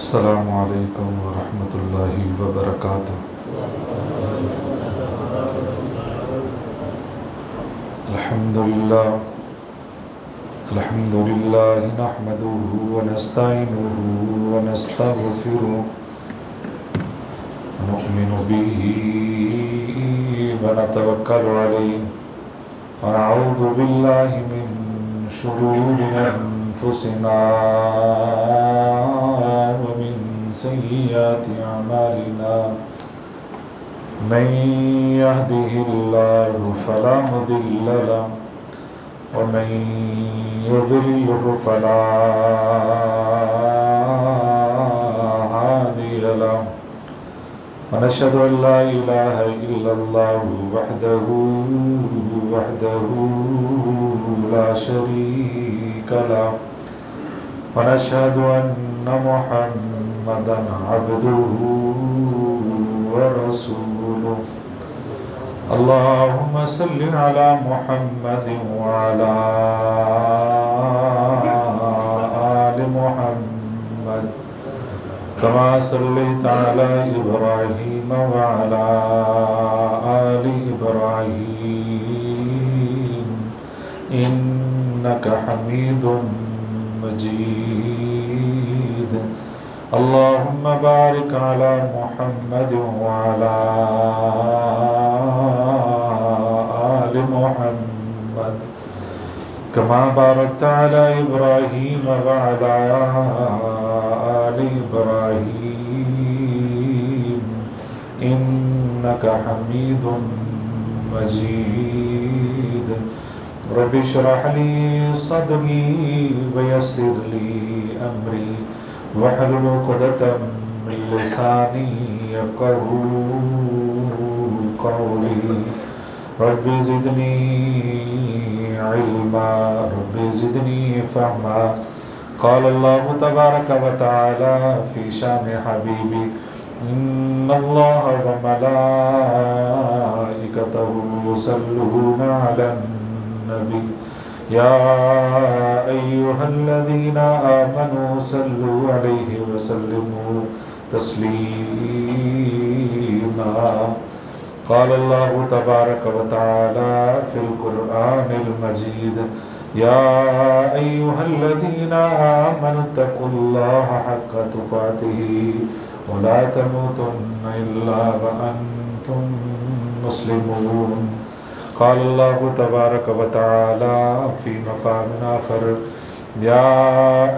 السلام علیکم ورحمۃ اللہ وبرکاتہ۔ الحمد للہ نحمده ونستعینه ونستغفره ونؤمن به ونتوکل علیہ ونعوذ باللہ من شرور انفسنا ومن سیئات اعمالنا من يهده الله فلا مضل له ومن يضلل فلا هادي له ونشهد أن لا إله إلا الله وحده لا شريك له ونشهد أن محمدا عبده ورسوله اللهم صل على محمد وعلى آل محمد كما صليت على إبراهيم وعلى آل إبراهيم إنك حميد مجيد اللهم بارك على محمد وعلى آل محمد كما باركت على إبراهيم وعلى آل إبراهيم إنك حميد مجيد رب اشرح لي صدري ويسر لي أمري واحلل عقدة من لساني يفقهوا قولي رب زدني علما رب زدني فهما قال الله تبارك وتعالى في شان حبيبي إن الله وملائكته يصلون على النبي يا أيها الذين آمنوا صلوا عليه وسلموا تسليما قال الله تبارك وتعالى في القرآن المجيد يا أيها الذين آمنوا اتقوا الله حق تقاته ولا تموتن إلا وأنتم مسلمون قال الله تبارك وتعالى في مقام آخر يا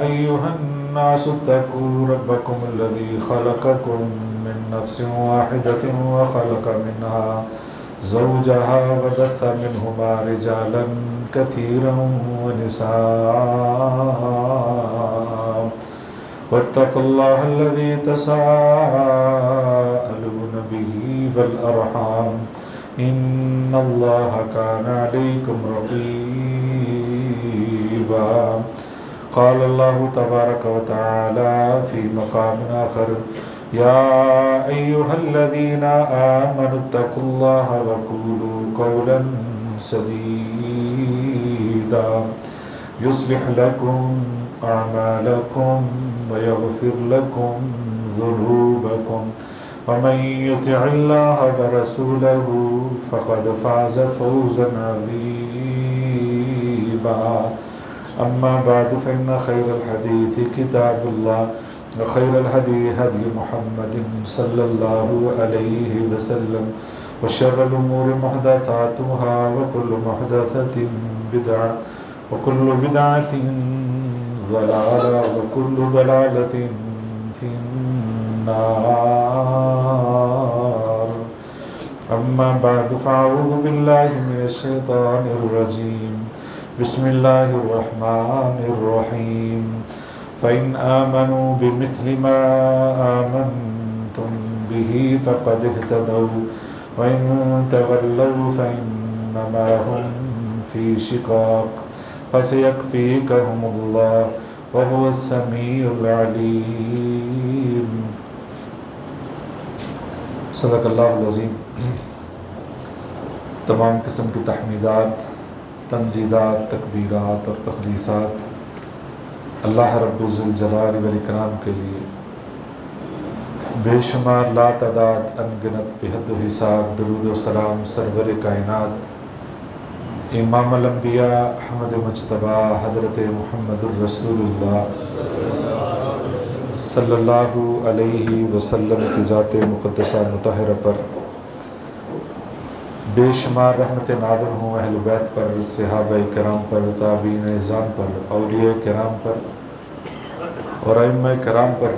أيها الناس اتقوا ربكم الذي خلقكم من نفس واحدة وخلق منها زوجها وبث منهما رجالا كثيرا ونساء واتقوا الله الذي تساءلون به والأرحام إن الله كان عليكم رقيبا قال الله تبارك وتعالى في مقام آخر يا أيها الذين آمنوا اتقوا الله وقولوا قولا سديدا يصلح لكم أعمالكم ويغفر لكم ذنوبكم ومن يطع الله ورسوله فقد فاز فوزا عظيما أما بعد فإن خير الحديث كتاب الله وخير الهدي هدي محمد صلى الله عليه وسلم وشر الأمور محدثاتها وكل محدثة بدعة وكل بدعة ضلالة وكل ضلالة في النار أما بعد فأعوذ بالله من الشيطان الرجيم بسم الله الرحمن الرحيم فإن آمنوا بمثل ما آمنتم به فقد اهتدوا وإن تولوا فإنما هم في شقاق فسيكفيكهم الله وهو السميع العليم صدق اللہ العظیم۔ تمام قسم کی تحمیدات، تمجیدات، تکبیرات اور تقدیسات اللہ رب الجلال والاکرام کے لیے بے شمار لا تعداد انگنت بحد و حساب درود و سلام سرور کائنات امام الانبیاء احمد مجتبی حضرت محمد الرسول اللہ صلی اللہ علیہ وسلم کی ذات مقدسہ مطہرہ پر بے شمار رحمت نازل ہوں اہل بیت پر، صحابہ کرام پر، تابعین اعظام پر، اولیاء کرام پر اور ائمہ کرام پر۔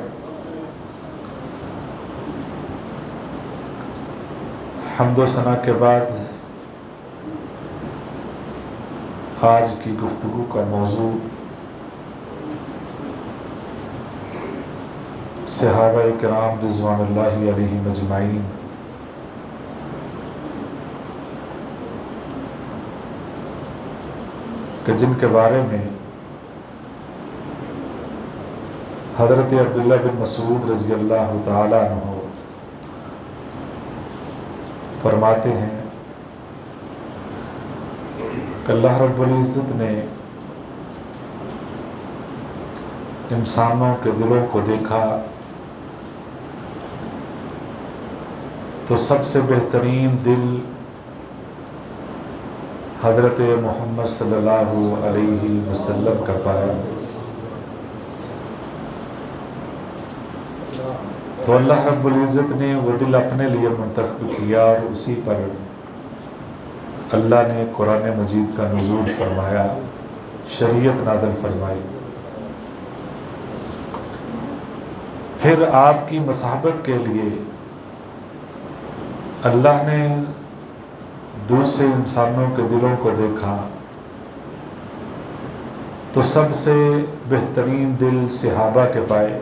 حمد و ثنا کے بعد آج کی گفتگو کا موضوع صحابہ کرام رضوان اللہ علیہم اجمعین کہ جن کے بارے میں حضرت عبداللہ بن مسعود رضی اللہ تعالیٰ عنہ فرماتے ہیں کہ اللہ رب العزت نے انسانوں کے دلوں کو دیکھا تو سب سے بہترین دل حضرت محمد صلی اللہ علیہ وسلم کا پایا۔ تو اللہ رب العزت نے وہ دل اپنے لیے منتخب کیا اور اسی پر اللہ نے قرآن مجید کا نزول فرمایا، شریعت نازل فرمائی۔ پھر آپ کی مصاحبت کے لیے اللہ نے دوسرے انسانوں کے دلوں کو دیکھا تو سب سے بہترین دل صحابہ کے پائے۔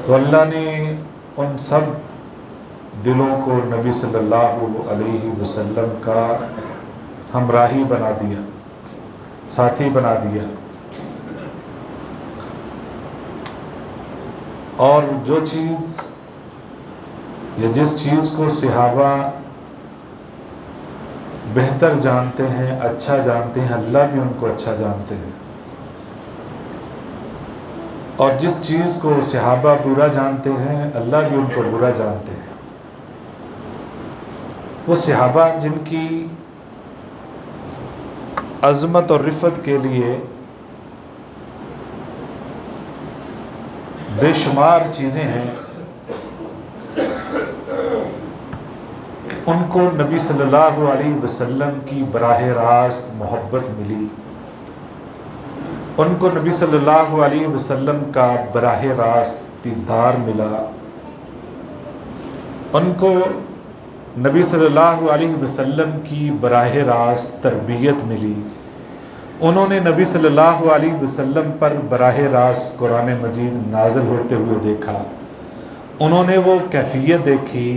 تو اللہ نے ان سب دلوں کو نبی صلی اللہ علیہ وسلم کا ہمراہی بنا دیا، ساتھی بنا دیا، اور جو چیز یا جس چیز کو صحابہ بہتر جانتے ہیں، اچھا جانتے ہیں، اللہ بھی ان کو اچھا جانتے ہیں، اور جس چیز کو صحابہ برا جانتے ہیں اللہ بھی ان کو برا جانتے ہیں۔ وہ صحابہ جن کی عظمت اور رفعت کے لیے بے شمار چیزیں ہیں، ان کو نبی صلی اللہ علیہ وسلم کی براہ راست محبت ملی، ان کو نبی صلی اللہ علیہ وسلم کا براہ راست دیدار ملا، ان کو نبی صلی اللہ علیہ وسلم کی براہ راست تربیت ملی، انہوں نے نبی صلی اللہ علیہ وسلم پر براہ راست قرآن مجید نازل ہوتے ہوئے دیکھا، انہوں نے وہ کیفیت دیکھی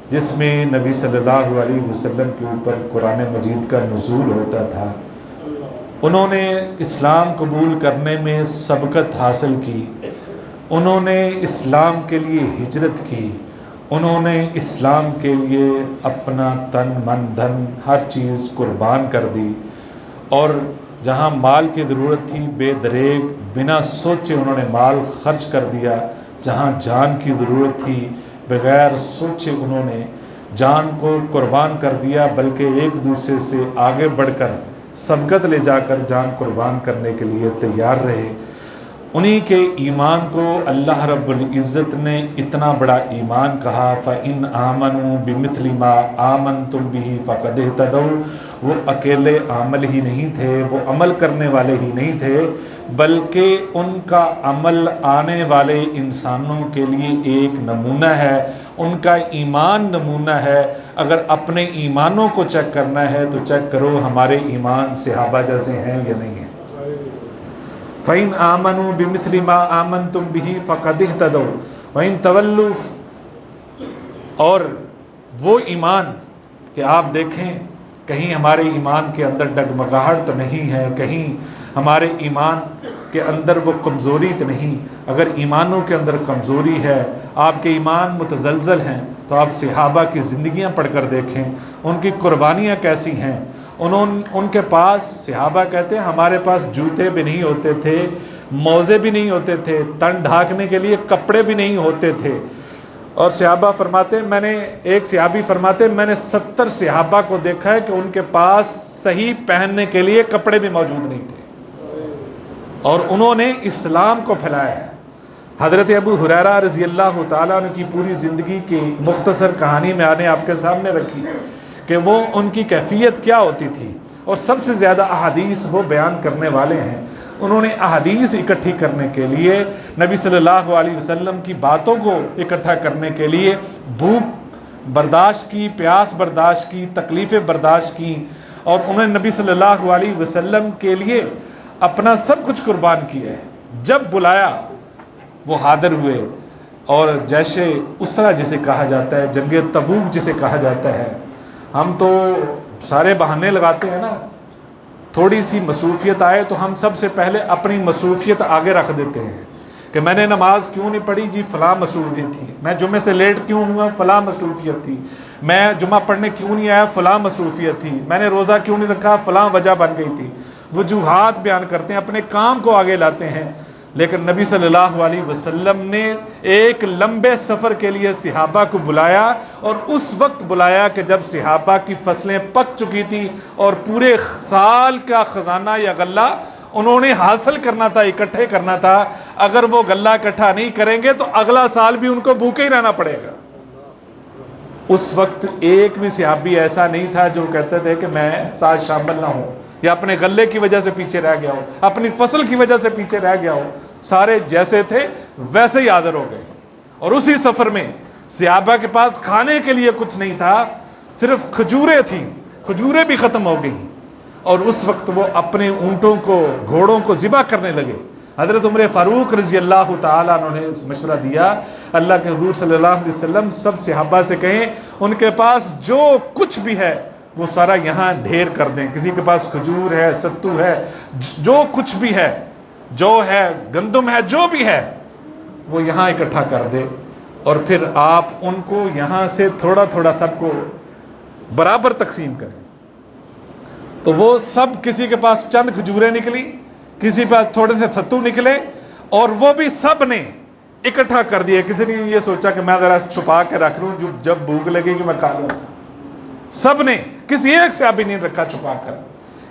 جس میں نبی صلی اللہ علیہ وسلم کے اوپر قرآن مجید کا نزول ہوتا تھا، انہوں نے اسلام قبول کرنے میں سبقت حاصل کی، انہوں نے اسلام کے لیے ہجرت کی، انہوں نے اسلام کے لیے اپنا تن من دھن ہر چیز قربان کر دی، اور جہاں مال کی ضرورت تھی بے دریغ بنا سوچے انہوں نے مال خرچ کر دیا، جہاں جان کی ضرورت تھی بغیر سوچے انہوں نے جان کو قربان کر دیا، بلکہ ایک دوسرے سے آگے بڑھ کر سبقت لے جا کر جان قربان کرنے کے لیے تیار رہے۔ انہی کے ایمان کو اللہ رب العزت نے اتنا بڑا ایمان کہا، فَإِنْ آمَنُوا بِمِثْلِ مَا آمَنْتُمْ بِهِ فَقَدِ اهْتَدَوْا۔ وہ اکیلے عمل ہی نہیں تھے، وہ عمل کرنے والے ہی نہیں تھے، بلکہ ان کا عمل آنے والے انسانوں کے لیے ایک نمونہ ہے، ان کا ایمان نمونہ ہے۔ اگر اپنے ایمانوں کو چیک کرنا ہے تو چیک کرو ہمارے ایمان صحابہ جیسے ہیں یا نہیں ہیں۔ فَإِنْ آمَنُوا بِمِثْلِ مَا آمَنْتُمْ بِهِ فَقَدِ اهْتَدَوْا وَإِنْ تَوَلُّوا، اور وہ ایمان کہ آپ دیکھیں کہیں ہمارے ایمان کے اندر ڈگمگاہٹ تو نہیں ہے، کہیں ہمارے ایمان کے اندر وہ کمزوری تو نہیں۔ اگر ایمانوں کے اندر کمزوری ہے، آپ کے ایمان متزلزل ہیں، تو آپ صحابہ کی زندگیاں پڑھ کر دیکھیں، ان کی قربانیاں کیسی ہیں۔ ان کے پاس صحابہ کہتے ہیں ہمارے پاس جوتے بھی نہیں ہوتے تھے، موزے بھی نہیں ہوتے تھے، تن ڈھانکنے کے لیے کپڑے بھی نہیں ہوتے تھے. اور صحابہ فرماتے ہیں ایک صحابی فرماتے ہیں میں نے 70 صحابہ کو دیکھا ہے کہ ان کے پاس صحیح پہننے کے لیے کپڑے بھی موجود نہیں تھے، اور انہوں نے اسلام کو پھیلایا ہے. حضرت ابو ہریرہ رضی اللہ تعالیٰ عنہ کی پوری زندگی کی مختصر کہانی میں آنے آپ کے سامنے رکھی کہ وہ ان کی کیفیت کیا ہوتی تھی، اور سب سے زیادہ احادیث وہ بیان کرنے والے ہیں. انہوں نے احادیث اکٹھی کرنے کے لیے، نبی صلی اللہ علیہ وسلم کی باتوں کو اکٹھا کرنے کے لیے بھوک برداشت کی، پیاس برداشت کی، تکلیفیں برداشت کی، اور انہوں نے نبی صلی اللہ علیہ وسلم کے لیے اپنا سب کچھ قربان کیا ہے. جب بلایا وہ حاضر ہوئے، اور جیسے اسرا جسے کہا جاتا ہے، جنگ تبوک جسے کہا جاتا ہے. ہم تو سارے بہانے لگاتے ہیں نا، تھوڑی سی مصروفیت آئے تو ہم سب سے پہلے اپنی مصروفیت آگے رکھ دیتے ہیں کہ میں نے نماز کیوں نہیں پڑھی جی فلاں مصروفیت تھی، میں جمعے سے لیٹ کیوں ہوا فلاں مصروفیت تھی، میں جمعہ پڑھنے کیوں نہیں آیا فلاں مصروفیت تھی، میں نے روزہ کیوں نہیں رکھا فلاں وجہ بن گئی تھی. وجوہات بیان کرتے ہیں، اپنے کام کو آگے لاتے ہیں. لیکن نبی صلی اللہ علیہ وسلم نے ایک لمبے سفر کے لیے صحابہ کو بلایا، اور اس وقت بلایا کہ جب صحابہ کی فصلیں پک چکی تھی اور پورے سال کا خزانہ یا غلہ انہوں نے حاصل کرنا تھا، اکٹھے کرنا تھا. اگر وہ غلہ اکٹھا نہیں کریں گے تو اگلا سال بھی ان کو بھوکے ہی رہنا پڑے گا. اس وقت ایک بھی صحابی ایسا نہیں تھا جو کہتے تھے کہ میں ساتھ شامل نہ ہوں، یا اپنے غلے کی وجہ سے پیچھے رہ گیا ہو، اپنی فصل کی وجہ سے پیچھے رہ گیا ہو. سارے جیسے تھے ویسے ہی حاضر ہو گئے. اور اسی سفر میں صحابہ کے پاس کھانے کے لیے کچھ نہیں تھا، صرف کھجوریں تھیں، کھجوریں بھی ختم ہو گئیں. اور اس وقت وہ اپنے اونٹوں کو، گھوڑوں کو ذبح کرنے لگے. حضرت عمر فاروق رضی اللہ تعالیٰ عنہ نے مشورہ دیا، اللہ کے حضور صلی اللہ علیہ وسلم سب صحابہ سے کہیں ان کے پاس جو کچھ بھی ہے وہ سارا یہاں ڈھیر کر دیں. کسی کے پاس کھجور ہے، ستو ہے، جو کچھ بھی ہے، جو ہے گندم ہے، جو بھی ہے وہ یہاں اکٹھا کر دے، اور پھر آپ ان کو یہاں سے تھوڑا تھوڑا سب کو برابر تقسیم کریں. تو وہ سب، کسی کے پاس چند کھجوریں نکلی، کسی کے پاس تھوڑے سے ستو نکلے، اور وہ بھی سب نے اکٹھا کر دیا. کسی نے یہ سوچا کہ میں ذرا چھپا کے رکھ لوں، جب بھوک لگے گی میں کھا لوں گا. سب نے، کسی ایک سے بھی نہیں رکھا چھپا کر.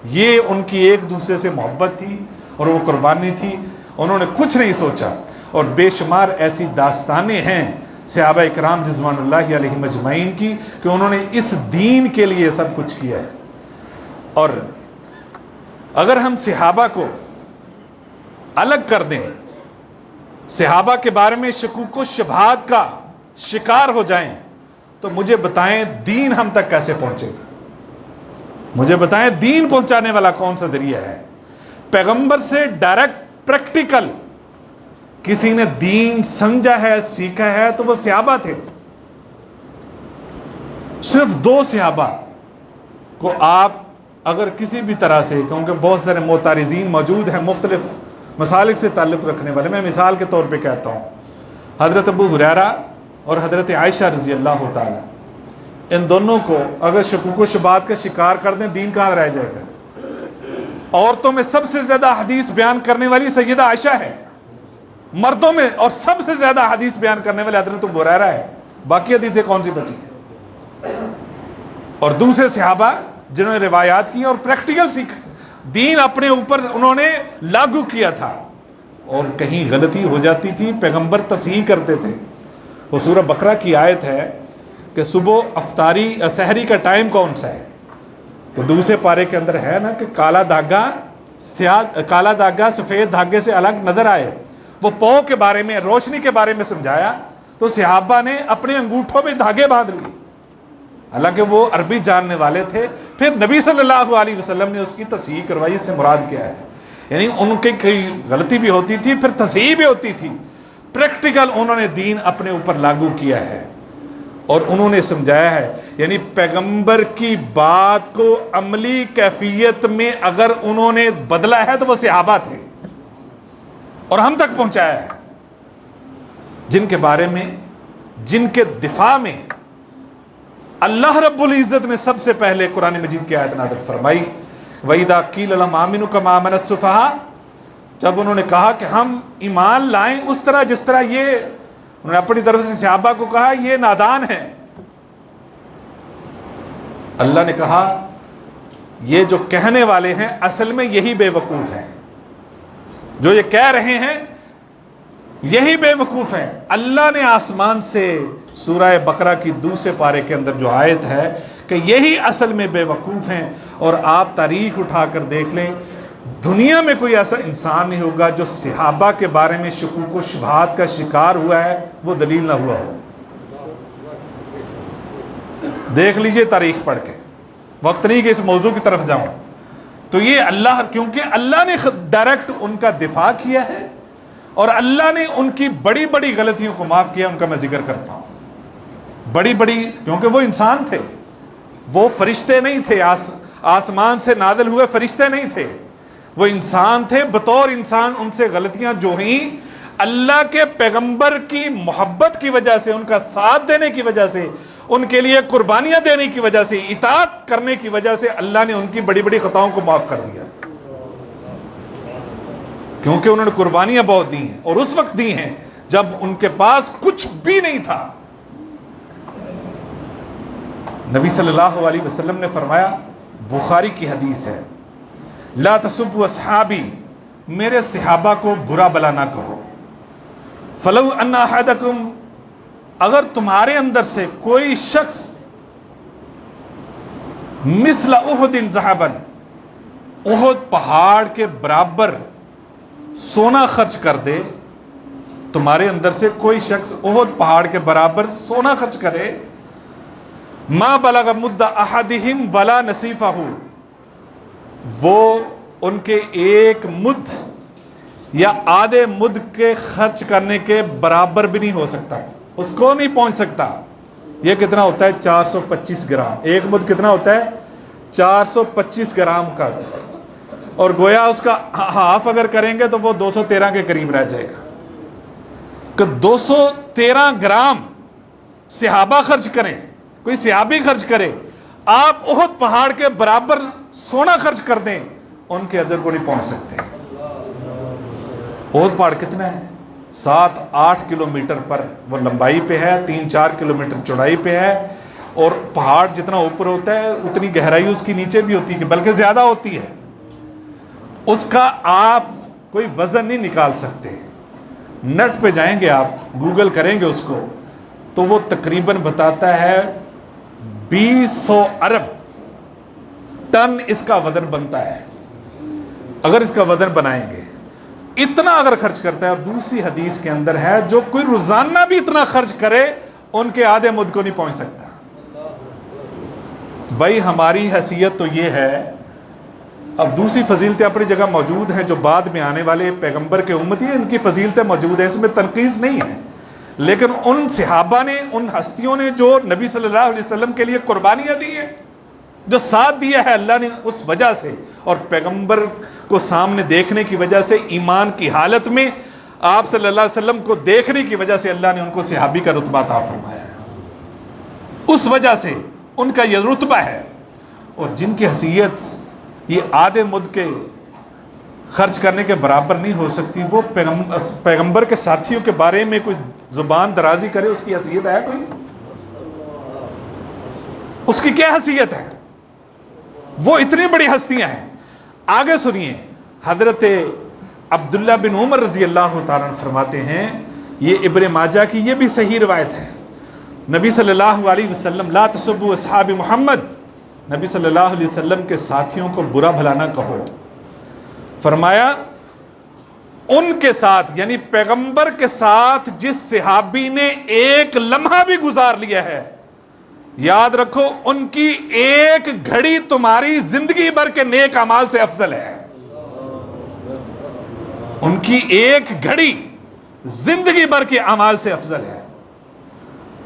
یہ ان کی ایک دوسرے سے محبت تھی اور وہ قربانی تھی. انہوں نے کچھ نہیں سوچا. اور بے شمار ایسی داستانیں ہیں صحابہ اکرام رضوان اللہ علیہ مجمعین کی کہ انہوں نے اس دین کے لیے سب کچھ کیا ہے. اور اگر ہم صحابہ کو الگ کر دیں، صحابہ کے بارے میں شکوک و شبہات کا شکار ہو جائیں، تو مجھے بتائیں دین ہم تک کیسے پہنچے گا؟ مجھے بتائیں دین پہنچانے والا کون سا ذریعہ ہے؟ پیغمبر سے ڈائریکٹ پریکٹیکل کسی نے دین سمجھا ہے، سیکھا ہے تو وہ صحابہ تھے. صرف 2 صحابہ کو آپ اگر کسی بھی طرح سے، کیونکہ بہت سارے معترضین موجود ہیں مختلف مسالک سے تعلق رکھنے والے، میں مثال کے طور پہ کہتا ہوں، حضرت ابو ہریرہ اور حضرت عائشہ رضی اللہ تعالی، ان دونوں کو اگر شکوک و شبہات کا شکار کر دیں دین کہاں رہ جائے گا؟ عورتوں میں سب سے زیادہ حدیث بیان کرنے والی سیدہ عائشہ ہے، مردوں میں اور سب سے زیادہ حدیث بیان کرنے والے حضرت ابو ہریرہ ہے. باقی حدیثیں کون سی بچی ہیں؟ اور دوسرے صحابہ جنہوں نے روایات کی اور پریکٹیکل سیکھا، دین اپنے اوپر انہوں نے لاگو کیا تھا. اور کہیں غلطی ہو جاتی تھی پیغمبر تصحیح کرتے تھے. وہ سورہ بقرہ کی آیت ہے کہ صبح افطاری سحری کا ٹائم کون سا ہے، تو دوسرے پارے کے اندر ہے نا کہ کالا دھاگا سفید دھاگے سے الگ نظر آئے. وہ پو کے بارے میں، روشنی کے بارے میں سمجھایا، تو صحابہ نے اپنے انگوٹھوں میں دھاگے باندھ لیے، حالانکہ وہ عربی جاننے والے تھے. پھر نبی صلی اللہ علیہ وسلم نے اس کی تصحیح کروائی. اس سے مراد کیا ہے؟ یعنی ان کی کئی غلطی بھی ہوتی تھی، پھر تصحیح بھی ہوتی تھی. پریکٹیکل انہوں نے دین اپنے اوپر لاگو کیا ہے اور انہوں نے سمجھایا ہے. یعنی پیغمبر کی بات کو عملی کیفیت میں اگر انہوں نے بدلا ہے تو وہ صحابہ تھے اور ہم تک پہنچایا ہے، جن کے بارے میں، جن کے دفاع میں اللہ رب العزت نے سب سے پہلے قرآن مجید کی آیت نازل فرمائی، وَإِذَا قِيلَ لَهُمْ آمِنُوا كَمَا آمَنَ السُّفَهَاءُ، جب انہوں نے کہا کہ ہم ایمان لائیں اس طرح جس طرح یہ، انہوں نے اپنی طرف سے صحابہ کو کہا یہ نادان ہے، اللہ نے کہا یہ جو کہنے والے ہیں اصل میں یہی بے وقوف ہیں، جو یہ کہہ رہے ہیں یہی بے وقوف ہیں۔ اللہ نے آسمان سے سورہ بقرہ کی دوسرے پارے کے اندر جو آیت ہے کہ یہی اصل میں بے وقوف ہیں، اور آپ تاریخ اٹھا کر دیکھ لیں، دنیا میں کوئی ایسا انسان نہیں ہوگا جو صحابہ کے بارے میں شکوک و شبہات کا شکار ہوا ہے وہ دلیل نہ ہوا ہو۔ دیکھ لیجئے تاریخ پڑھ کے، وقت نہیں کہ اس موضوع کی طرف جاؤں۔ تو یہ اللہ، کیونکہ اللہ نے ڈائریکٹ ان کا دفاع کیا ہے اور اللہ نے ان کی بڑی بڑی غلطیوں کو معاف کیا، ان کا میں ذکر کرتا ہوں، بڑی بڑی، کیونکہ وہ انسان تھے، وہ فرشتے نہیں تھے، آسمان سے نازل ہوئے فرشتے نہیں تھے، وہ انسان تھے، بطور انسان ان سے غلطیاں جو ہوئیں، اللہ کے پیغمبر کی محبت کی وجہ سے، ان کا ساتھ دینے کی وجہ سے، ان کے لیے قربانیاں دینے کی وجہ سے، اطاعت کرنے کی وجہ سے اللہ نے ان کی بڑی بڑی خطاؤں کو معاف کر دیا، کیونکہ انہوں نے قربانیاں بہت دی ہیں، اور اس وقت دی ہیں جب ان کے پاس کچھ بھی نہیں تھا۔ نبی صلی اللہ علیہ وسلم نے فرمایا، بخاری کی حدیث ہے، لا تسبوا اصحابی، میرے صحابہ کو برا بلا نہ کہو، فلو ان احدکم، اگر تمہارے اندر سے کوئی شخص مثل احد ذہبا، احد پہاڑ کے برابر سونا خرچ کر دے، تمہارے اندر سے کوئی شخص احد پہاڑ کے برابر سونا خرچ کرے، ما بلغ مد احدہم ولا نصیفہ، وہ ان کے ایک مد یا آدھے مد کے خرچ کرنے کے برابر بھی نہیں ہو سکتا، اس کو نہیں پہنچ سکتا۔ یہ کتنا ہوتا ہے؟ 425 گرام۔ ایک مد کتنا ہوتا ہے؟ 425 گرام کا، اور گویا اس کا ہاف اگر کریں گے تو وہ 213 کے قریب رہ جائے گا، کہ 213 گرام صحابہ خرچ کریں، کوئی صحابی خرچ کرے، آپ احد پہاڑ کے برابر سونا خرچ کر دیں، ان کے اجر کو نہیں پہنچ سکتے۔ احد پہاڑ کتنا ہے؟ 7-8 کلومیٹر پر وہ لمبائی پہ ہے، 3-4 کلومیٹر چوڑائی پہ ہے، اور پہاڑ جتنا اوپر ہوتا ہے اتنی گہرائی اس کی نیچے بھی ہوتی ہے، بلکہ زیادہ ہوتی ہے۔ اس کا آپ کوئی وزن نہیں نکال سکتے۔ نیٹ پہ جائیں گے، آپ گوگل کریں گے اس کو، تو وہ تقریباً بتاتا ہے 200 ارب ٹن اس کا وزن بنتا ہے، اگر اس کا وزن بنائیں گے، اتنا اگر خرچ کرتا ہے۔ اور دوسری حدیث کے اندر ہے، جو کوئی روزانہ بھی اتنا خرچ کرے ان کے آدھے مد کو نہیں پہنچ سکتا۔ بھائی ہماری حیثیت تو یہ ہے، اب دوسری فضیلتیں اپنی جگہ موجود ہیں، جو بعد میں آنے والے پیغمبر کے امتی ہیں ان کی فضیلتیں موجود ہیں، اس میں تنقیص نہیں ہے، لیکن ان صحابہ نے، ان ہستیوں نے جو نبی صلی اللہ علیہ وسلم کے لیے قربانیاں دی ہیں، جو ساتھ دیا ہے اللہ نے، اس وجہ سے، اور پیغمبر کو سامنے دیکھنے کی وجہ سے، ایمان کی حالت میں آپ صلی اللہ علیہ وسلم کو دیکھنے کی وجہ سے اللہ نے ان کو صحابی کا رتبہ عطا فرمایا ہے، اس وجہ سے ان کا یہ رتبہ ہے۔ اور جن کی حیثیت یہ آدھے مد کے خرچ کرنے کے برابر نہیں ہو سکتی، وہ پیغمبر کے ساتھیوں کے بارے میں کوئی زبان درازی کرے، اس کی حیثیت ہے کوئی؟ اس کی کیا حیثیت ہے؟ وہ اتنی بڑی ہستیاں ہیں۔ آگے سنیے، حضرت عبداللہ بن عمر رضی اللہ تعالیٰ عنہ فرماتے ہیں، یہ ابن ماجہ کی یہ بھی صحیح روایت ہے، نبی صلی اللہ علیہ وسلم، لا تسبوا اصحاب محمد، نبی صلی اللہ علیہ وسلم کے ساتھیوں کو برا بھلا نہ کہو، فرمایا ان کے ساتھ، یعنی پیغمبر کے ساتھ جس صحابی نے ایک لمحہ بھی گزار لیا ہے، یاد رکھو ان کی ایک گھڑی تمہاری زندگی بھر کے نیک اعمال سے افضل ہے، ان کی ایک گھڑی زندگی بھر کے اعمال سے افضل ہے۔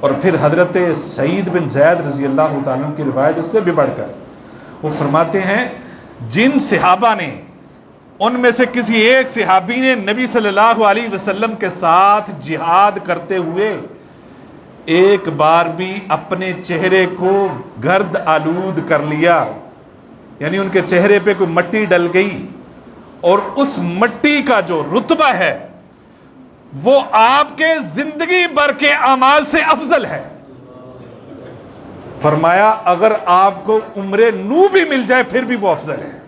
اور پھر حضرت سعید بن زید رضی اللہ تعالیٰ عنہ کی روایت اس سے بھی بڑھ کر، وہ فرماتے ہیں جن صحابہ نے، ان میں سے کسی ایک صحابی نے نبی صلی اللہ علیہ وسلم کے ساتھ جہاد کرتے ہوئے ایک بار بھی اپنے چہرے کو گرد آلود کر لیا، یعنی ان کے چہرے پہ کوئی مٹی ڈل گئی، اور اس مٹی کا جو رتبہ ہے وہ آپ کے زندگی بھر کے اعمال سے افضل ہے۔ فرمایا اگر آپ کو عمر نو بھی مل جائے پھر بھی وہ افضل ہے۔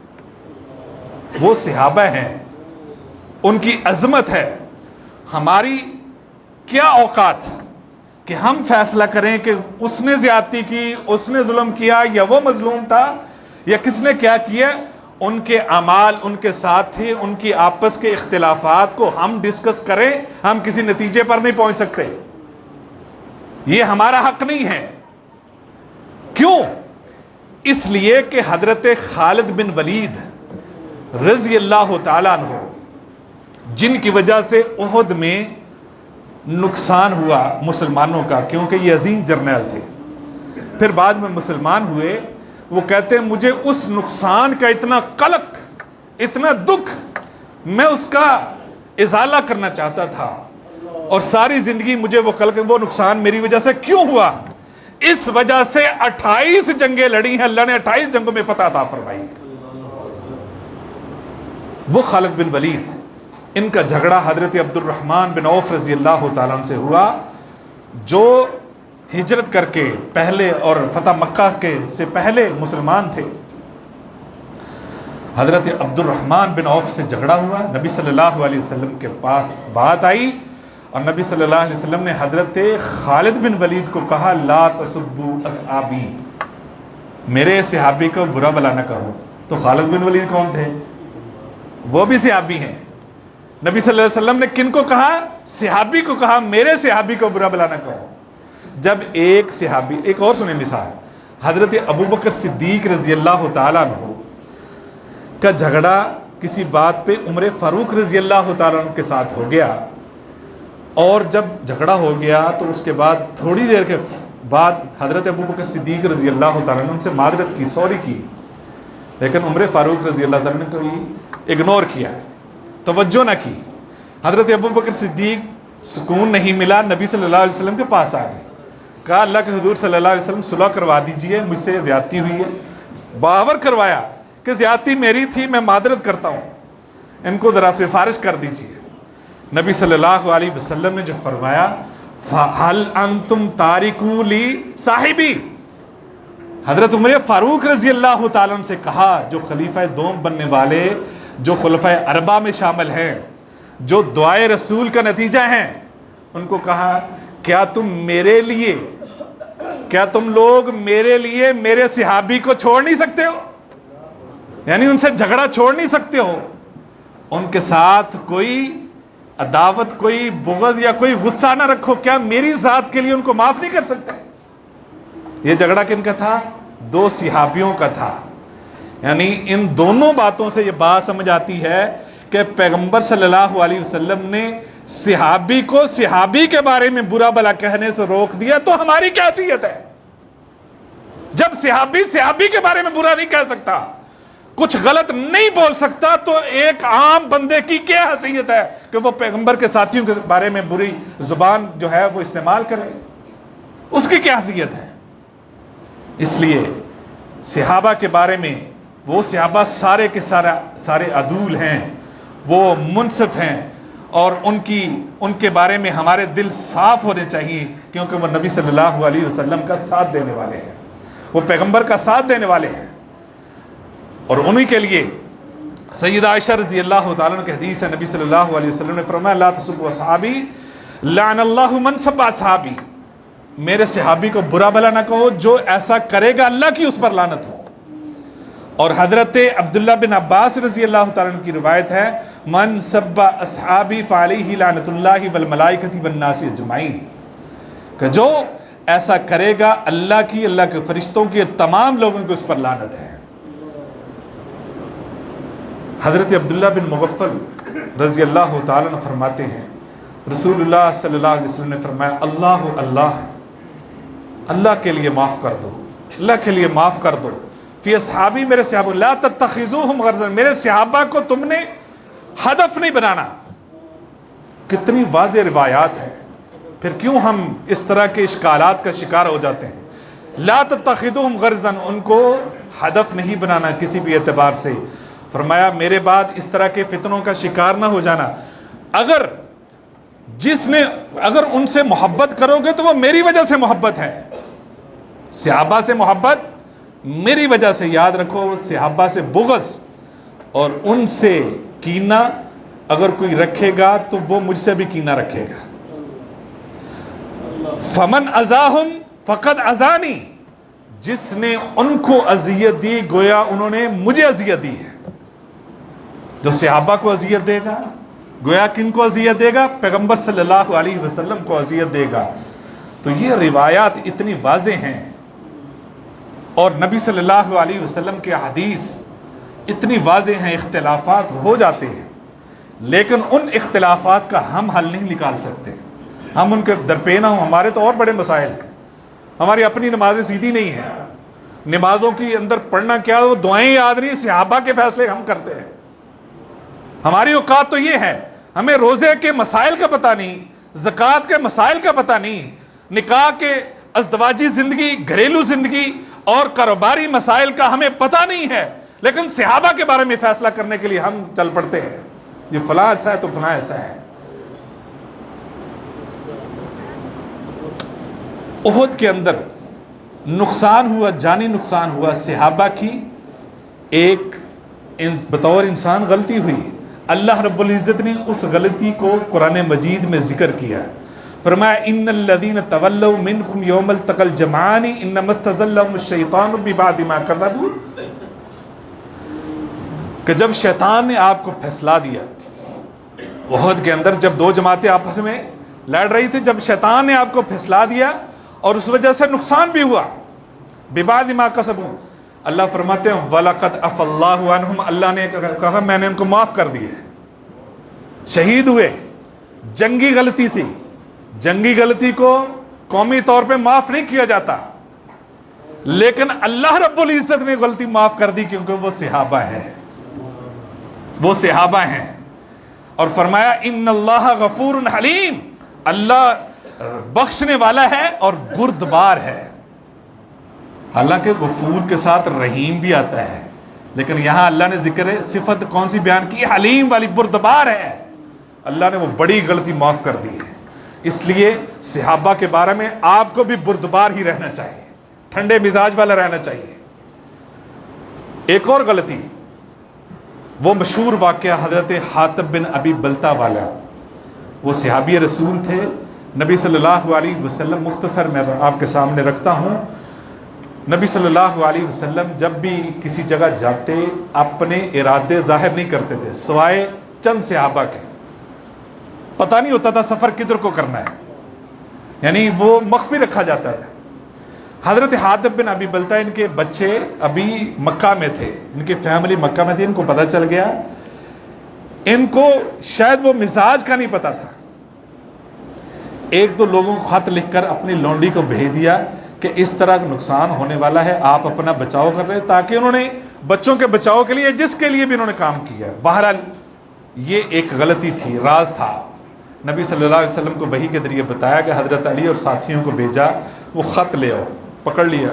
وہ صحابہ ہیں، ان کی عظمت ہے۔ ہماری کیا اوقات کہ ہم فیصلہ کریں کہ اس نے زیادتی کی، اس نے ظلم کیا، یا وہ مظلوم تھا، یا کس نے کیا کیا۔ ان کے اعمال ان کے ساتھ تھے، ان کی آپس کے اختلافات کو ہم ڈسکس کریں، ہم کسی نتیجے پر نہیں پہنچ سکتے، یہ ہمارا حق نہیں ہے۔ کیوں؟ اس لیے کہ حضرت خالد بن ولید رضی اللہ تعالیٰ عنہ، جن کی وجہ سے احد میں نقصان ہوا مسلمانوں کا، کیونکہ یہ عظیم جرنیل تھے، پھر بعد میں مسلمان ہوئے، وہ کہتے ہیں مجھے اس نقصان کا اتنا قلق، اتنا دکھ، میں اس کا ازالہ کرنا چاہتا تھا، اور ساری زندگی مجھے وہ قلق، وہ نقصان میری وجہ سے کیوں ہوا؟ اس وجہ سے 28 جنگیں لڑی ہیں، اللہ نے 28 جنگوں میں فتح عطا فرمائی ہے۔ وہ خالد بن ولید، ان کا جھگڑا حضرت عبد الرحمن بن عوف رضی اللہ تعالیٰ عنہ سے ہوا، جو ہجرت کر کے پہلے اور فتح مکہ کے سے پہلے مسلمان تھے۔ حضرت عبد الرحمن بن عوف سے جھگڑا ہوا، نبی صلی اللہ علیہ وسلم کے پاس بات آئی، اور نبی صلی اللہ علیہ وسلم نے حضرت خالد بن ولید کو کہا لا تسبوا اصحابی، میرے صحابی کو برا بلا نہ کہو۔ تو خالد بن ولید کون تھے؟ وہ بھی صحابی ہیں۔ نبی صلی اللہ علیہ وسلم نے کن کو کہا؟ صحابی کو کہا میرے صحابی کو برا بلا نہ کہو۔ جب ایک صحابی، ایک اور سنیں مثال، حضرت ابوبکر صدیق رضی اللہ تعالیٰ عنہ کا جھگڑا کسی بات پہ عمر فاروق رضی اللہ تعالیٰ عنہ کے ساتھ ہو گیا، اور جب جھگڑا ہو گیا تو اس کے بعد تھوڑی دیر کے بعد حضرت ابوبکر صدیق رضی اللہ تعالیٰ عنہ ان سے معذرت کی، سوری کی، لیکن عمر فاروق رضی اللہ تعالیٰ عنہ کو اگنور کیا، توجہ نہ کی۔ حضرت ابوبکر صدیق سکون نہیں ملا، نبی صلی اللہ علیہ وسلم کے پاس آ گئے، کہا اللہ کے حضور صلی اللہ علیہ وسلم صلح کروا دیجئے، مجھ سے زیادتی ہوئی ہے۔ باور کروایا کہ زیادتی میری تھی، میں معذرت کرتا ہوں، ان کو ذرا سفارش کر دیجئے۔ نبی صلی اللہ علیہ وسلم نے جو فرمایا فَهَلْ أَنْتُمْ تَارِكُوا لِي صاحبی، حضرت عمر فاروق رضی اللہ تعالیٰ عنہ سے کہا، جو خلیفہ دوم بننے والے، جو خلفۂ اربعہ میں شامل ہیں، جو دعائے رسول کا نتیجہ ہیں، ان کو کہا کیا تم میرے لیے، کیا تم لوگ میرے لیے میرے صحابی کو چھوڑ نہیں سکتے ہو؟ یعنی ان سے جھگڑا چھوڑ نہیں سکتے ہو، ان کے ساتھ کوئی عداوت، کوئی بغض یا کوئی غصہ نہ رکھو، کیا میری ذات کے لیے ان کو معاف نہیں کر سکتے؟ یہ جھگڑا کن کا تھا؟ دو صحابیوں کا تھا۔ یعنی ان دونوں باتوں سے یہ بات سمجھ آتی ہے کہ پیغمبر صلی اللہ علیہ وسلم نے صحابی کو صحابی کے بارے میں برا بلا کہنے سے روک دیا، تو ہماری کیا حیثیت ہے؟ جب صحابی صحابی کے بارے میں برا نہیں کہہ سکتا، کچھ غلط نہیں بول سکتا، تو ایک عام بندے کی کیا حیثیت ہے کہ وہ پیغمبر کے ساتھیوں کے بارے میں بری زبان جو ہے وہ استعمال کرے؟ اس کی کیا حیثیت ہے؟ اس لیے صحابہ کے بارے میں، وہ صحابہ سارے کے سارے عدول ہیں، وہ منصف ہیں، اور ان کے بارے میں ہمارے دل صاف ہونے چاہیے، کیونکہ وہ نبی صلی اللہ علیہ وسلم کا ساتھ دینے والے ہیں، وہ پیغمبر کا ساتھ دینے والے ہیں۔ اور انہی کے لیے سیدہ عائشہ رضی اللہ تعالیٰ عنہ کی حدیث ہے، نبی صلی اللہ علیہ وسلم نے فرمایا لا تسبوا اصحابی لعن اللہ من سب اصحابی، میرے صحابی کو برا بلا نہ کہو، جو ایسا کرے گا اللہ کی اس پر لعنت ہو۔ اور حضرت عبداللہ بن عباس رضی اللہ تعالیٰ عنہ کی روایت ہے من سب اصحابی فعلیہ لعنت اللہ والملائکۃ والناس اجمعین، کہ جو ایسا کرے گا اللہ کی، اللہ کے فرشتوں کی، تمام لوگوں کو اس پر لعنت ہے۔ حضرت عبداللہ بن مغفل رضی اللہ تعالیٰ عنہ فرماتے ہیں رسول اللہ صلی اللہ علیہ وسلم نے فرمایا اللہ اللہ، اللہ کے لیے معاف کر دو، اللہ کے لیے معاف کر دو، فی اصحابی، میرے صحابہ، لا تتخذوہم غرضا، میرے صحابہ کو تم نے ہدف نہیں بنانا۔ کتنی واضح روایات ہیں، پھر کیوں ہم اس طرح کے اشکالات کا شکار ہو جاتے ہیں؟ لا تتخذوہم غرضا، ان کو ہدف نہیں بنانا کسی بھی اعتبار سے۔ فرمایا میرے بعد اس طرح کے فتنوں کا شکار نہ ہو جانا، اگر ان سے محبت کرو گے تو وہ میری وجہ سے محبت ہے، صحابہ سے محبت میری وجہ سے، یاد رکھو صحابہ سے بغض اور ان سے کینہ اگر کوئی رکھے گا تو وہ مجھ سے بھی کینہ رکھے گا۔ فمن اذاہم فقد اذانی، جس نے ان کو اذیت دی گویا انہوں نے مجھے اذیت دی ہے۔ جو صحابہ کو اذیت دے گا گویا کن کو اذیت دے گا؟ پیغمبر صلی اللہ علیہ وسلم کو اذیت دے گا۔ تو یہ روایات اتنی واضح ہیں اور نبی صلی اللہ علیہ وسلم کے حدیث اتنی واضح ہیں، اختلافات ہو جاتے ہیں لیکن ان اختلافات کا ہم حل نہیں نکال سکتے، ہم ان کے درپے نہ ہوں۔ ہمارے تو اور بڑے مسائل ہیں، ہماری اپنی نمازیں سیدھی نہیں ہیں، نمازوں کی اندر پڑھنا کیا وہ دعائیں یاد نہیں، صحابہ کے فیصلے ہم کرتے ہیں۔ ہماری اوقات تو یہ ہے، ہمیں روزے کے مسائل کا پتہ نہیں، زکوٰۃ کے مسائل کا پتہ نہیں، نکاح کے ازدواجی زندگی، گھریلو زندگی اور کاروباری مسائل کا ہمیں پتہ نہیں ہے، لیکن صحابہ کے بارے میں فیصلہ کرنے کے لیے ہم چل پڑتے ہیں، یہ فلاں ایسا ہے تو فلاں ایسا ہے۔ احد کے اندر نقصان ہوا، جانی نقصان ہوا، صحابہ کی ایک بطور انسان غلطی ہوئی، اللہ رب العزت نے اس غلطی کو قرآن مجید میں ذکر کیا، فرمایا ان الذین تولوا منکم یوم التقى الجمعان انما استزلهم الشیطان ببعض ما کذبوا، کہ جب شیطان نے آپ کو پھسلا دیا، احد کے اندر جب دو جماعتیں آپس میں لڑ رہی تھی، جب شیطان نے آپ کو پھسلا دیا اور اس وجہ سے نقصان بھی ہوا، ببعض ما کسبوا، اللہ فرماتے ہیں وَلَقَدْ عَفَا اللَّهُ عَنْهُمْ، اللہ نے کہا میں نے ان کو معاف کر دیے، شہید ہوئے، جنگی غلطی تھی، جنگی غلطی کو قومی طور پہ معاف نہیں کیا جاتا، لیکن اللہ رب العزت نے غلطی معاف کر دی کیونکہ وہ صحابہ ہیں، وہ صحابہ ہیں، اور فرمایا ان اللہ غفور حلیم، اللہ بخشنے والا ہے اور بردبار ہے۔ حالانکہ غفور کے ساتھ رحیم بھی آتا ہے، لیکن یہاں اللہ نے ذکر صفت کون سی بیان کی؟ حلیم والی، بردبار ہے۔ اللہ نے وہ بڑی غلطی معاف کر دی ہے، اس لیے صحابہ کے بارے میں آپ کو بھی بردبار ہی رہنا چاہیے، ٹھنڈے مزاج والا رہنا چاہیے۔ ایک اور غلطی، وہ مشہور واقعہ حضرت حاتب بن ابی بلتہ والا، وہ صحابی رسول تھے، نبی صلی اللہ علیہ وسلم، مختصر میں آپ کے سامنے رکھتا ہوں، نبی صلی اللہ علیہ وسلم جب بھی کسی جگہ جاتے اپنے ارادے ظاہر نہیں کرتے تھے سوائے چند صحابہ کے، پتہ نہیں ہوتا تھا سفر کدھر کو کرنا ہے، یعنی وہ مخفی رکھا جاتا تھا۔ حضرت حاتب بن ابی بلتہ، ان کے بچے ابھی مکہ میں تھے، ان کی فیملی مکہ میں تھی، ان کو پتہ چل گیا، ان کو شاید وہ مزاج کا نہیں پتہ تھا، ایک دو لوگوں کو خط لکھ کر اپنی لونڈی کو بھیج دیا کہ اس طرح نقصان ہونے والا ہے، آپ اپنا بچاؤ کر رہے، تاکہ انہوں نے بچوں کے بچاؤ کے لیے جس کے لیے بھی انہوں نے کام کیا ہے۔ بہرحال یہ ایک غلطی تھی، راز تھا، نبی صلی اللہ علیہ وسلم کو وحی کے ذریعے بتایا کہ حضرت علی اور ساتھیوں کو بھیجا، وہ خط لے آؤ، پکڑ لیا،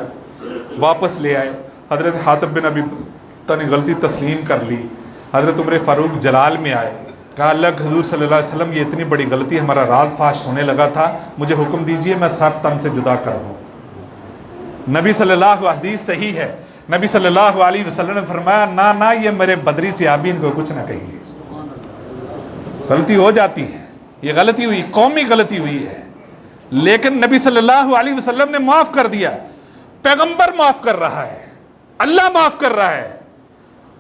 واپس لے آئے، حضرت حاتب بن ابی بلتہ نے غلطی تسلیم کر لی، حضرت عمر فاروق جلال میں آئے، کہا اللہ کے حضور صلی اللہ علیہ وسلم یہ اتنی بڑی غلطی، ہمارا راز فاش ہونے لگا تھا، مجھے حکم دیجئے میں سر تن سے جدا کر دوں۔ نبی صلی اللہ علیہ وسلم، حدیث صحیح ہے، نبی صلی اللہ علیہ وسلم نے فرمایا نہ یہ میرے بدری صحابی، ان کو کچھ نہ کہیے، غلطی ہو جاتی ہے، یہ غلطی ہوئی، قومی غلطی ہوئی ہے، لیکن نبی صلی اللہ علیہ وسلم نے معاف کر دیا، پیغمبر معاف کر رہا ہے، اللہ معاف کر رہا ہے،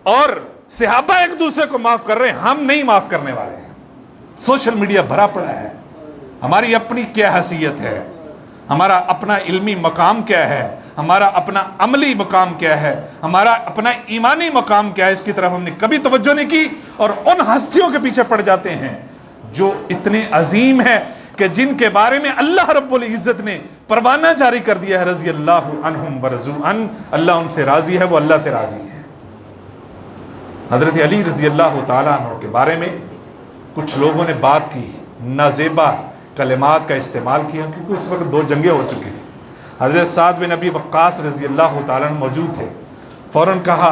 اور صحابہ ایک دوسرے کو معاف کر رہے ہیں، ہم نہیں معاف کرنے والے ہیں۔ سوشل میڈیا بھرا پڑا ہے، ہماری اپنی کیا حیثیت ہے، ہمارا اپنا علمی مقام کیا ہے، ہمارا اپنا عملی مقام کیا ہے، ہمارا اپنا ایمانی مقام کیا ہے، اس کی طرف ہم نے کبھی توجہ نہیں کی، اور ان ہستیوں کے پیچھے پڑ جاتے ہیں جو اتنے عظیم ہیں کہ جن کے بارے میں اللہ رب العزت نے پروانہ جاری کر دیا ہے، رضی اللہ عنہم ورضوا عنہ، اللہ ان سے راضی ہے، وہ اللہ سے راضی ہے۔ حضرت علی رضی اللہ تعالیٰ عنہ کے بارے میں کچھ لوگوں نے بات کی، نازیبہ کلمات کا استعمال کیا، کیونکہ اس وقت دو جنگیں ہو چکی تھیں۔ حضرت سعد بن ابی وقاص رضی اللہ تعالیٰ عنہ موجود تھے، فوراً کہا